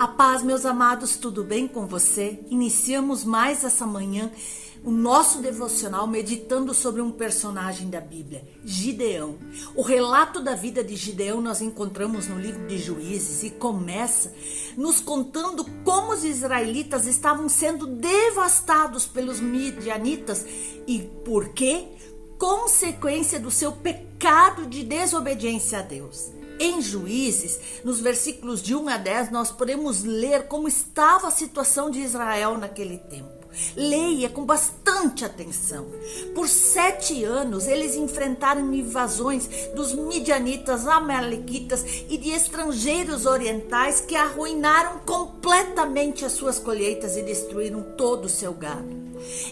A paz, meus amados, tudo bem com você? Iniciamos mais essa manhã o nosso devocional meditando sobre um personagem da Bíblia, Gideão. O relato da vida de Gideão nós encontramos no livro de Juízes e começa nos contando como os israelitas estavam sendo devastados pelos midianitas e por quê? Consequência do seu pecado de desobediência a Deus. Em Juízes, nos versículos de 1 a 10, nós podemos ler como estava a situação de Israel naquele tempo. Leia com bastante atenção. Por 7 anos, eles enfrentaram invasões dos midianitas, amalequitas e de estrangeiros orientais que arruinaram completamente as suas colheitas e destruíram todo o seu gado.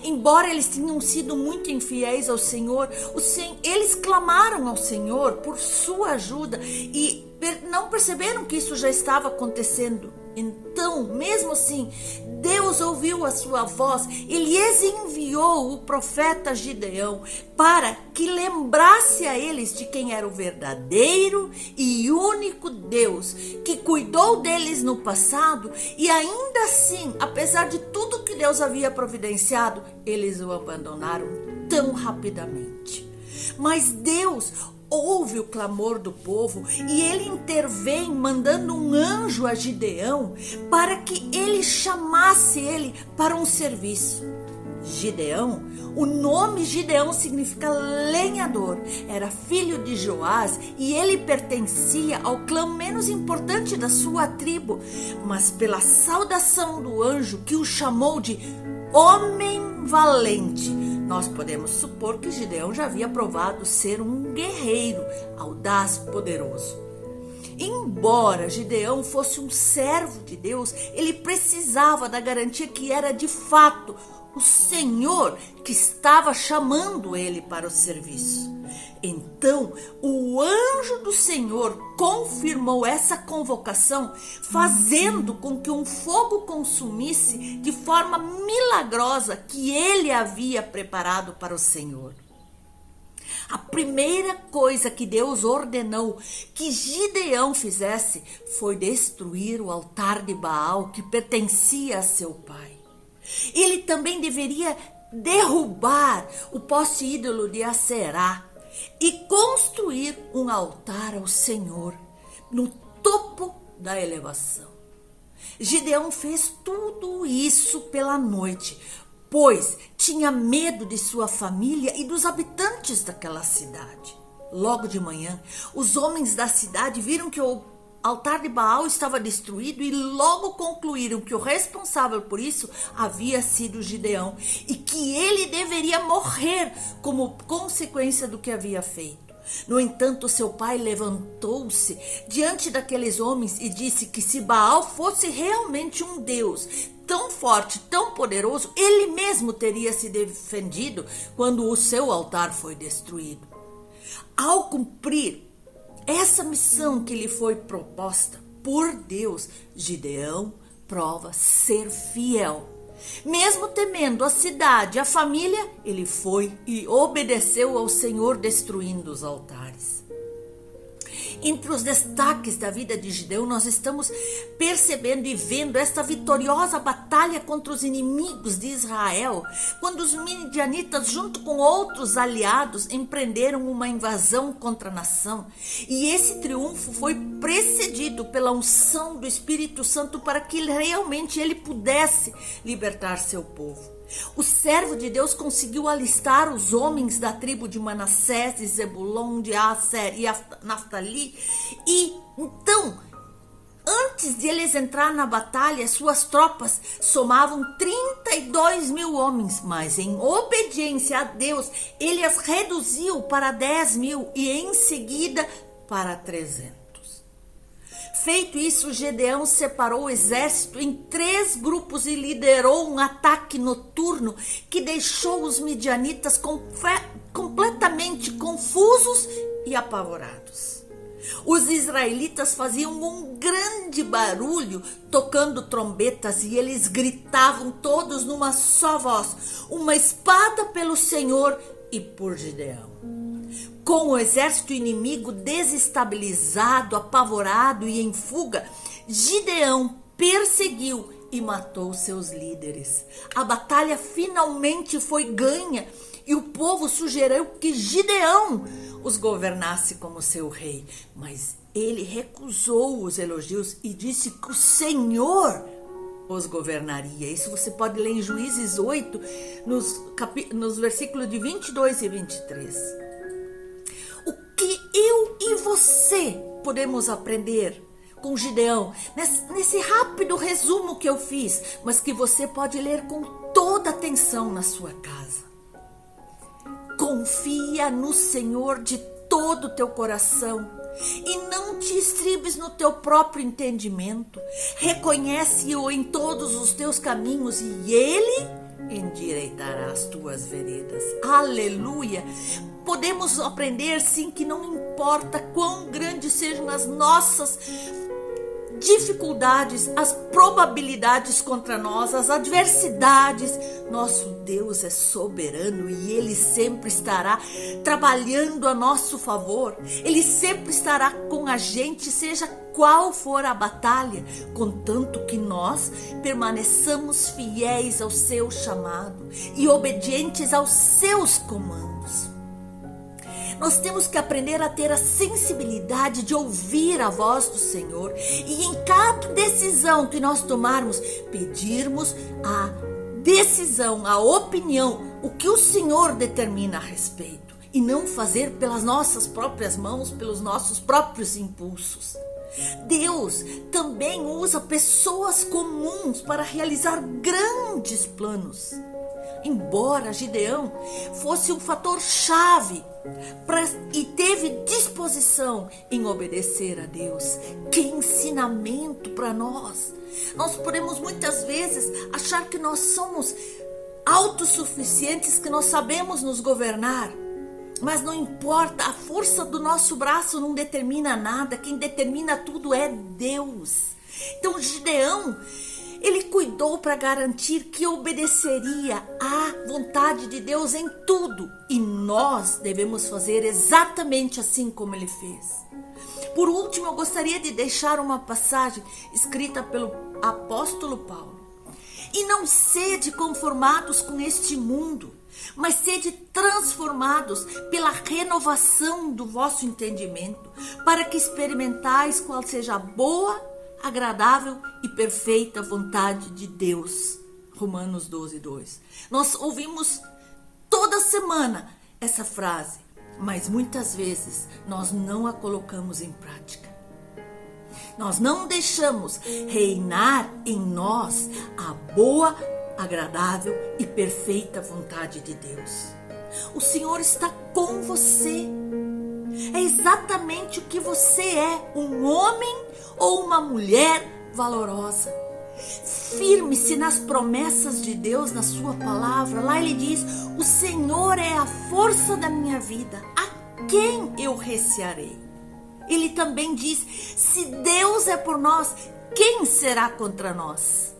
Embora eles tenham sido muito infiéis ao Senhor, eles clamaram ao Senhor por sua ajuda e não perceberam que isso já estava acontecendo. Então, mesmo assim, Deus ouviu a sua voz e lhes enviou o profeta Gideão para que lembrasse a eles de quem era o verdadeiro e único Deus, que cuidou deles no passado e ainda assim, apesar de tudo que Deus havia providenciado, eles o abandonaram tão rapidamente. Mas Deus ouve o clamor do povo e ele intervém mandando um anjo a Gideão para que ele chamasse ele para um serviço. Gideão, o nome Gideão significa lenhador, era filho de Joás e ele pertencia ao clã menos importante da sua tribo, mas pela saudação do anjo que o chamou de homem valente, nós podemos supor que Gideão já havia provado ser um guerreiro audaz e poderoso. Embora Gideão fosse um servo de Deus, ele precisava da garantia que era de fato o Senhor que estava chamando ele para o serviço. Então, o anjo do Senhor confirmou essa convocação, fazendo com que um fogo consumisse de forma milagrosa que ele havia preparado para o Senhor. A primeira coisa que Deus ordenou que Gideão fizesse foi destruir o altar de Baal que pertencia a seu pai. Ele também deveria derrubar o poste ídolo de Aserá e construir um altar ao Senhor no topo da elevação. Gideão fez tudo isso pela noite, pois tinha medo de sua família e dos habitantes daquela cidade. Logo de manhã, os homens da cidade viram que o altar de Baal estava destruído e logo concluíram que o responsável por isso havia sido Gideão e que ele deveria morrer como consequência do que havia feito. No entanto, seu pai levantou-se diante daqueles homens e disse que se Baal fosse realmente um Deus tão forte, tão poderoso, ele mesmo teria se defendido quando o seu altar foi destruído. Ao cumprir essa missão que lhe foi proposta por Deus, Gideão prova ser fiel. Mesmo temendo a cidade, a família, ele foi e obedeceu ao Senhor, destruindo os altares. Entre os destaques da vida de Gideão, nós estamos percebendo e vendo esta vitoriosa batalha contra os inimigos de Israel, quando os midianitas, junto com outros aliados, empreenderam uma invasão contra a nação. E esse triunfo foi precedido pela unção do Espírito Santo para que realmente ele pudesse libertar seu povo. O servo de Deus conseguiu alistar os homens da tribo de Manassés, de Zebulon, de Aser e Naftali. E então, antes de eles entrar na batalha, suas tropas somavam 32 mil homens, mas em obediência a Deus, ele as reduziu para 10 mil e em seguida para 300. Feito isso, Gideão separou o exército em 3 grupos e liderou um ataque noturno que deixou os midianitas completamente confusos e apavorados. Os israelitas faziam um grande barulho tocando trombetas e eles gritavam todos numa só voz: uma espada pelo Senhor e por Gideão. Com o exército inimigo desestabilizado, apavorado e em fuga, Gideão perseguiu e matou seus líderes. A batalha finalmente foi ganha e o povo sugeriu que Gideão os governasse como seu rei. Mas ele recusou os elogios e disse que o Senhor os governaria. Isso você pode ler em Juízes 8, nos versículos de 22 e 23. O que eu e você podemos aprender com Gideão, nesse rápido resumo que eu fiz, mas que você pode ler com toda atenção na sua casa. Confia no Senhor de todo o teu coração e não te estribes no teu próprio entendimento. Reconhece-o em todos os teus caminhos e Ele endireitará as tuas veredas. Aleluia! Podemos aprender sim que não importa quão grandes sejam as nossas dificuldades, as probabilidades contra nós, as adversidades, nosso Deus é soberano e Ele sempre estará trabalhando a nosso favor. Ele sempre estará com a gente, seja qual for a batalha, contanto que nós permaneçamos fiéis ao seu chamado e obedientes aos seus comandos. Nós temos que aprender a ter a sensibilidade de ouvir a voz do Senhor e em cada decisão que nós tomarmos, pedirmos a decisão, a opinião, o que o Senhor determina a respeito e não fazer pelas nossas próprias mãos, pelos nossos próprios impulsos. Deus também usa pessoas comuns para realizar grandes planos. Embora Gideão fosse um fator chave e teve disposição em obedecer a Deus, que ensinamento para nós! Nós podemos muitas vezes achar que nós somos autossuficientes, que nós sabemos nos governar, mas não importa, a força do nosso braço não determina nada, quem determina tudo é Deus. Então Gideão, ele cuidou para garantir que obedeceria à vontade de Deus em tudo. E nós devemos fazer exatamente assim como ele fez. Por último, eu gostaria de deixar uma passagem escrita pelo apóstolo Paulo. E não sede conformados com este mundo, mas sede transformados pela renovação do vosso entendimento, para que experimentais qual seja a boa, agradável e perfeita vontade de Deus. Romanos 12, 2. Nós ouvimos toda semana essa frase, mas muitas vezes nós não a colocamos em prática. Nós não deixamos reinar em nós a boa, agradável e perfeita vontade de Deus. O Senhor está com você. É exatamente o que você é, um homem ou uma mulher valorosa. Firme-se nas promessas de Deus, na sua palavra. Lá ele diz: o Senhor é a força da minha vida, a quem eu recearei? Ele também diz: se Deus é por nós, quem será contra nós?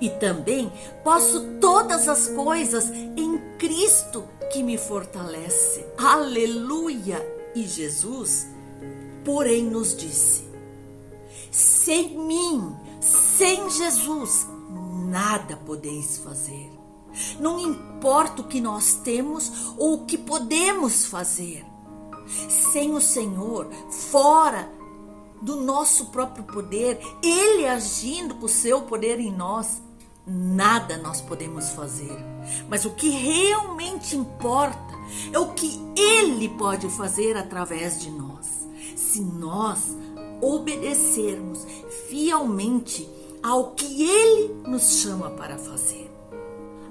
E também posso todas as coisas em Cristo que me fortalece. Aleluia! E Jesus, porém, nos disse: sem mim, sem Jesus, nada podeis fazer. Não importa o que nós temos ou o que podemos fazer. Sem o Senhor, fora do nosso próprio poder, Ele agindo com o seu poder em nós, nada nós podemos fazer. Mas o que realmente importa é o que Ele pode fazer através de nós. Se nós obedecermos fielmente ao que Ele nos chama para fazer.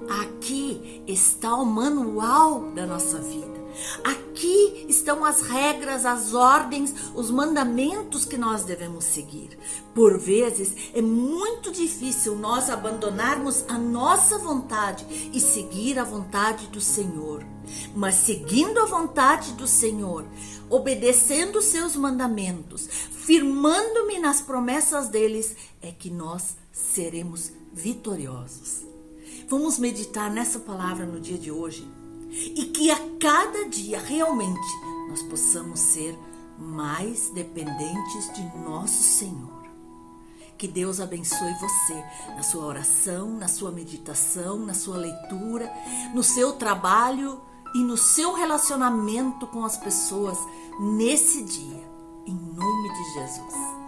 Aqui está o manual da nossa vida. Aqui estão as regras, as ordens, os mandamentos que nós devemos seguir. Por vezes é muito difícil nós abandonarmos a nossa vontade e seguir a vontade do Senhor. Mas seguindo a vontade do Senhor, obedecendo os seus mandamentos, firmando-me nas promessas deles, é que nós seremos vitoriosos. Vamos meditar nessa palavra no dia de hoje. E que a cada dia realmente nós possamos ser mais dependentes de nosso Senhor. Que Deus abençoe você na sua oração, na sua meditação, na sua leitura, no seu trabalho e no seu relacionamento com as pessoas nesse dia. Em nome de Jesus.